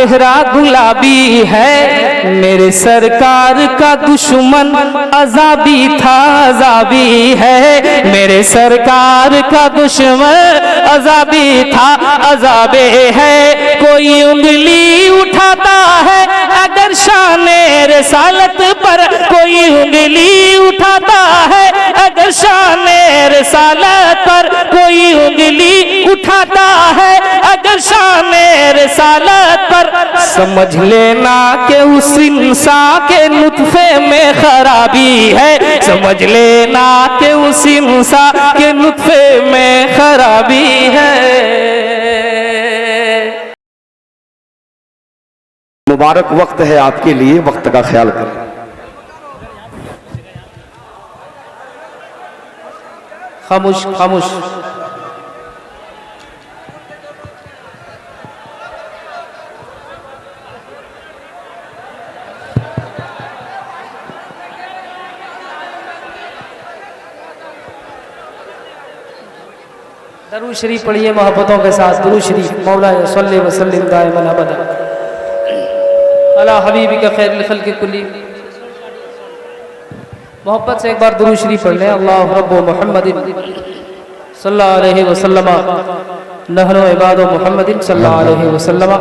चेहरा गुलाबी है, मेरे सरकार का दुश्मन अज़ाबी था अज़ाबी है, मेरे सरकार का दुश्मन अज़ाबी था अज़ाबे है। कोई उंगली उठाता है अगर शाने रिसालत पर, कोई उंगली उठाता है अगर शाने रिसालत पर, कोई उंगली उठाता है अगर शाने रिसालत पर, समझ लेना कि उस इंसान के नुत्फे में खराबी है, समझ लेना कि उस इंसान के नुत्फे में खराबी है। मुबारक वक्त है आपके लिए, वक्त का ख्याल करें। खामोश खामोश। दरूद शरीफ पढ़िए मोहब्बतों के साथ। दरूद शरीफ मौला सल्ले व सल्लिम दाइमन अबदा अला हबीबिका खैरुल खल्क़ि कुल्ली। मोहब्बत से एक बार दुरूद शरीफ पढ़ लें। अल्लाह रब्बु मुहम्मदिन सल्लल्लाहु अलैहि वसल्लम नहनु इबादु मुहम्मदिन सल्लल्लाहु अलैहि वसल्लम।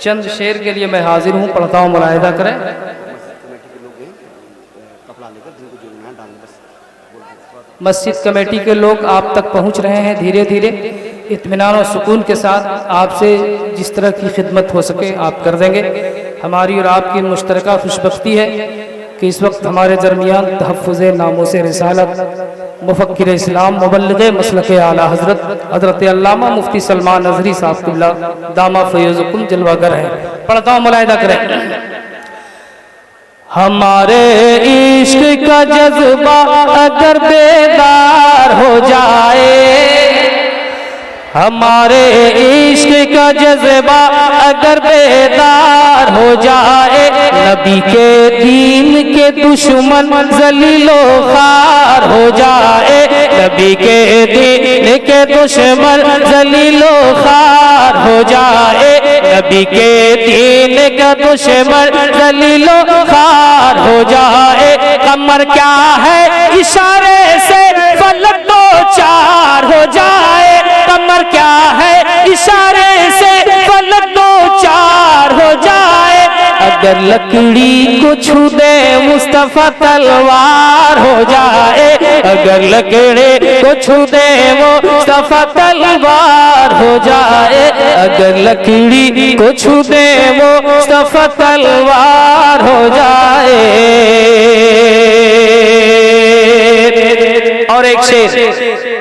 चंद शेर के लिए मैं हाजिर हूँ, पढ़ता हूँ, मुलाहिदा करें। मस्जिद कमेटी के लोग आप तक पहुँच रहे हैं धीरे धीरे। इत्मीनान और सुकून के साथ आपसे जिस तरह की खिदमत हो सके आप कर देंगे। हमारी और आपकी मुश्तरका खुशबख्ती है कि इस वक्त हमारे दरमियान तहफ़्फ़ुज़ नामूस रिसालत मुफ़क्किर इस्लाम मुबल्लिग़ मसलक आला हज़रत अल्लामा मुफ्ती सलमान नज़री साहब क़िबला दामा फ़यज़ुकुम जलवागर है। पढ़ता हूँ, मुलाहिदा करें। हमारे इश्क का जज्बा अगर बेदार हो जाए, हमारे इश्क का जज्बा अगर बेदार हो जाए, नबी के दीन के दुश्मन ज़लीलो ख़ार हो जाए, नबी के दीन के दुश्मन ज़लीलो ख़ार हो जाए, नबी के दीन का दुश्मन ज़लीलो ख़ार हो जाए। कमर क्या है इशारे से फलक दो चार हो जाए, कमर क्या है इशारे से फलक दो चार हो जाए, अगर लकड़ी को छू दे मुस्तफा तलवार हो जाए, अगर लकड़ी को छू दे मुस्तफा तलवार हो जाए, अगर लकड़ी को छू दे मुस्तफा तलवार हो जाए। और एक शेर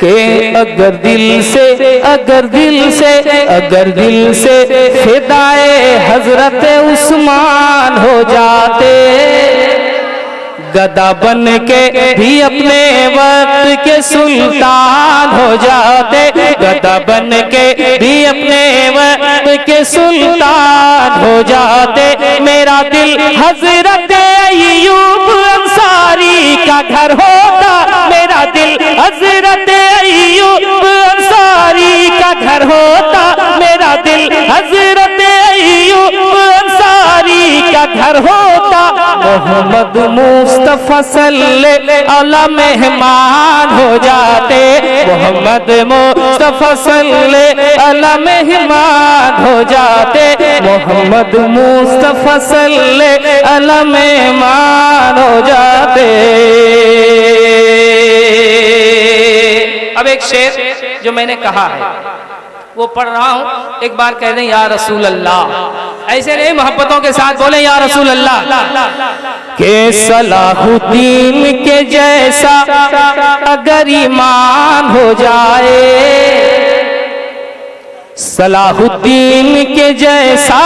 के अगर दिल से, अगर दिल से, अगर दिल से फिदाए हजरत उस्मान हो जाते, गदा बन के भी अपने वक्त के सुल्तान हो जाते, गदा बन के भी अपने वक्त के सुल्तान हो जाते। मेरा दिल हजरत अय्यूब अंसारी का घर होता, मेरा दिल हजरत अय्यूब अंसारी का घर होता, मेरा दिल हजरत अय्यूब अंसारी का घर होता। मोहम्मद मुस्तफा सल्लल्लाहु अलैहि मेहमान हो जाते, मोहम्मद मुस्तफा सल्लल्लाहु अलैहि मेहमान हो जाते, मोहम्मद मुस्तफा सल्लल्लाहु अलैहि मेहमान हो जाते। अब एक शेर जो मैंने कहा है वो पढ़ रहा हूँ, एक बार कह दें या रसूल अल्लाह। ऐसे नहीं, मोहब्बतों के साथ बोले या रसूल अल्लाह। के सलाहुद्दीन के जैसा अगर ईमान हो जाए, सलाहुद्दीन के जैसा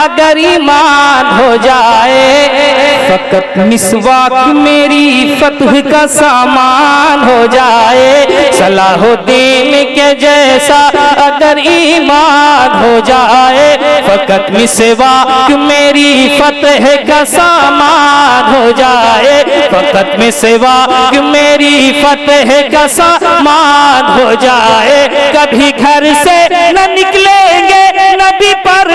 अगर ईमान हो जाए, फकत मिसवाक मेरी फतह का सामान हो जाए, सलाहुद्दीन के जैसा अगर ईमान हो जाए, फकत मिसवाक मेरी फतह का सामान हो जाए, फकत मिसवाक मेरी फतह का सामान हो जाए। कभी घर से न निकलेंगे नबी पर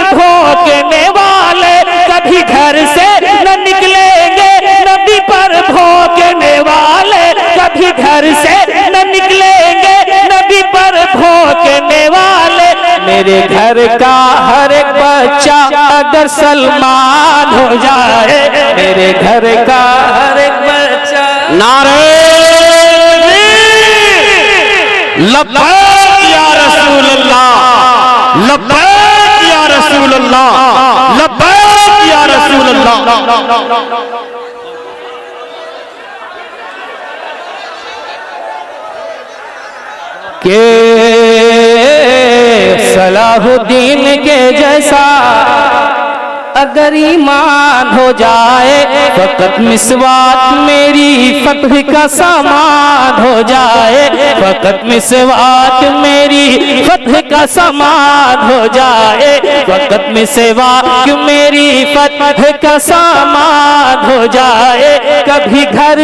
मेरे घर का हर एक बच्चा अगर सलमान हो जाए, मेरे घर का हर एक बच्चा। नारे लब्बैक या रसूल अल्लाह, लब्बैक या रसूल अल्लाह, लब्बैक या रसूल अल्लाह। के सलाहुद्दीन के जैसा अगर ईमान हो जाए, फकत मिसवाक मेरी फतह का सामान हो जाए, फकत मिसवाक मेरी फतह का सामान हो जाए, फकत मिसवाक मेरी फतह का सामान हो जाए। कभी घर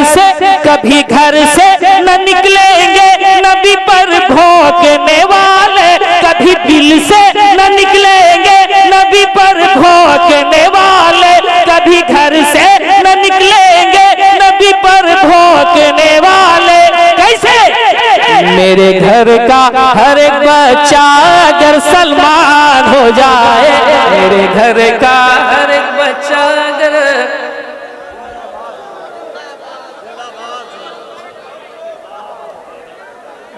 से न निकलेंगे नबी पर भौंकने वाले, कभी दिल से न निकलेंगे नबी पर भौंकने वाले, कभी घर से न निकलेंगे नबी पर भौंकने वाले। कैसे? मेरे घर का हर एक बच्चा अगर सलमान हो जाए, मेरे घर का हर एक बच्चा अगर।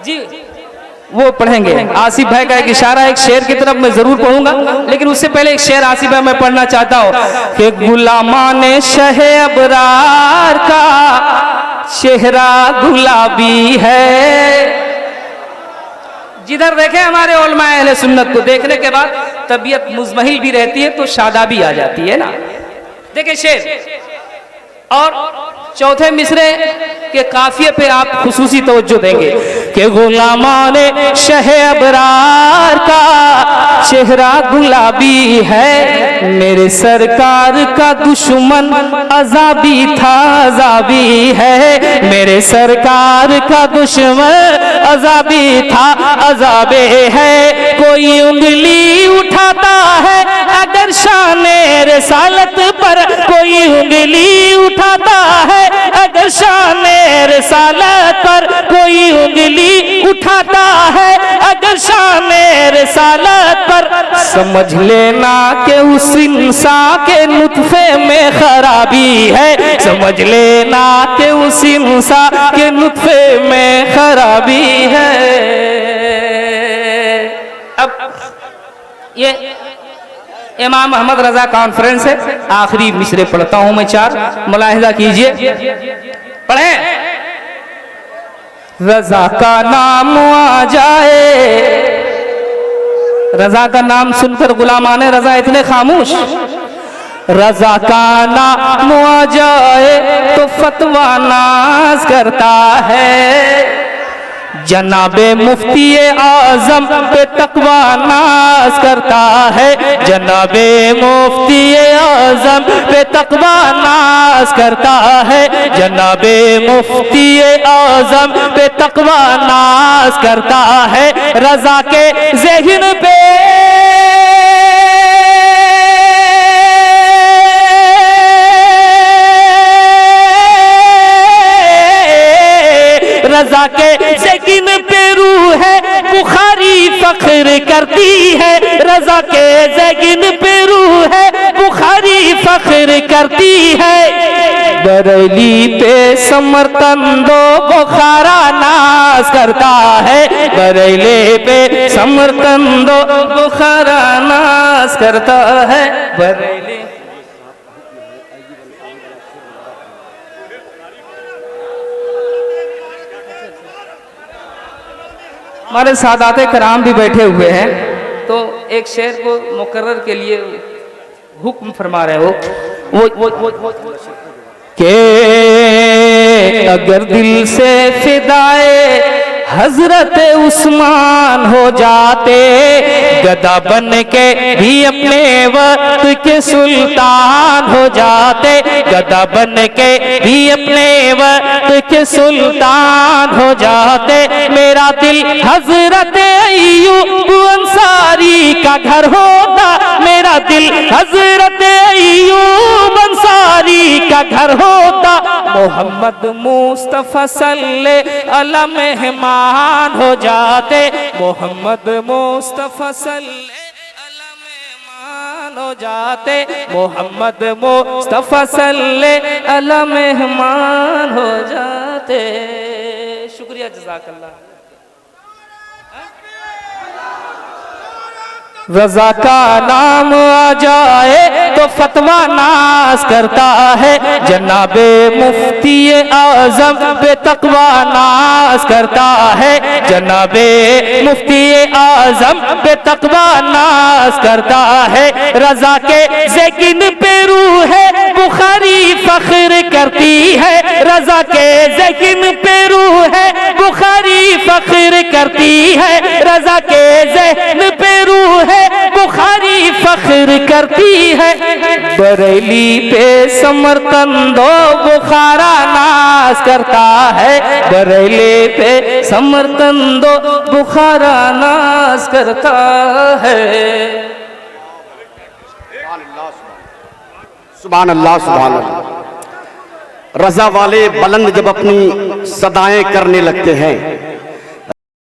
जी वो पढ़ेंगे। आसिफ भाई का एक इशारा, एक शेर की तरफ मैं जरूर पढ़ूंगा, लेकिन उससे पहले एक शेर आसिफ भाई मैं पढ़ना चाहता हूँ कि गुलामाने शहे अबरार का चेहरा गुलाबी है। जिधर देखे हमारे उलमाए अहले सुन्नत को, देखने के बाद तबीयत मुजमहिल भी रहती है तो शादाबी आ जाती है ना। देखिए शेर और चौथे मिसरे के काफिये पे आप खुसूसी तवज्जो देंगे कि गुलामाने शहे अबरार का चेहरा गुलाबी है, मेरे सरकार का दुश्मन अजाबी था अजाबी है, मेरे सरकार का दुश्मन अजाबी था अजाबे है। कोई उंगली उठाता है अगर शाने रिसालत पर, कोई उंगली उठाता है अगर शाने रिसालत पर, कोई उंगली उठाता है अगर शाने रिसालत पर, समझ लेना कि उस इंसान के नुत्फे में खराबी है, समझ लेना कि उस इंसान के नुत्फे में खराबी है। अब ये इमाम अहमद रजा कॉन्फ्रेंस है, आखिरी मिसरे पढ़ता हूं मैं 4, मुलाहिजा कीजिए। पढ़े। रजा का नाम आ जाए, रजा का नाम सुनकर गुलामाने रजा इतने खामोश। रजा का नाम आ जाए तो फतवा नाज करता है, जनाबे मुफ्ती आजम पे तकवा नाज करता है, जनाबे मुफ्ती आजम पे तकवा नाज करता है, जनाबे मुफ्ती आजम पे तकवा नाज करता है। रजा के ज़हन पे रजा के ज़हन पे रूह है बुखारी फख्र करती है, रजा के ज़हन पे रूह है बुखारी फख्र करती है। बरेली पे समर्थन दो बुखारा नाज करता है, बरेली पे समर्थन दो बुखारा नाज करता है। बरेली हमारे सादाते कराम भी बैठे हुए हैं, तो एक शेर को मुकर्रर के लिए हुक्म फरमा रहे हो के अगर दिल से फिदाए हजरत उस्मान हो जाते, गदा बन के भी अपने वक्त के सुल्तान हो जाते, गदा बन के भी अपने वक्त के सुल्तान हो जाते। मेरा दिल हजरत अय्यूब अंसारी का घर होता, मेरा दिल हजरत अय्यूब अंसारी का घर होता, मोहम्मद मुस्तफ़ा सल्ले अला मेहमान हो जाते, मोहम्मद मुस्तफ़ा सल्ले अला मेहमान हो जाते, मोहम्मद मुस्तफ़ा सल्ले अला मेहमान हो जाते। शुक्रिया, जज़ाकल्लाह। रज़ा का नाम आ जाए तो फतवा नाज करता है, जनाबे मुफ्ती आज़म बेतक़वा नाज करता है, जनाबे मुफ्ती आज़म बेतक़वा नाज करता है। रज़ा के ज़ेकिन पे रूह है बुखारी फ़ख्र करती है, रज़ा के ज़ेकिन पे रूह है बुखारी फ़ख्र करती है, रज़ा के ज़हन पे रूह है बुखारी फ़ख्र करती है। बरेली पे समरकंदो बुखारा नाज करता है, बरेली पे समरकंदो बुखारा नाज करता है। सुभान अल्लाह, सुभान अल्लाह। रजा वाले बुलंद जब अपनी सदाएं करने लगते हैं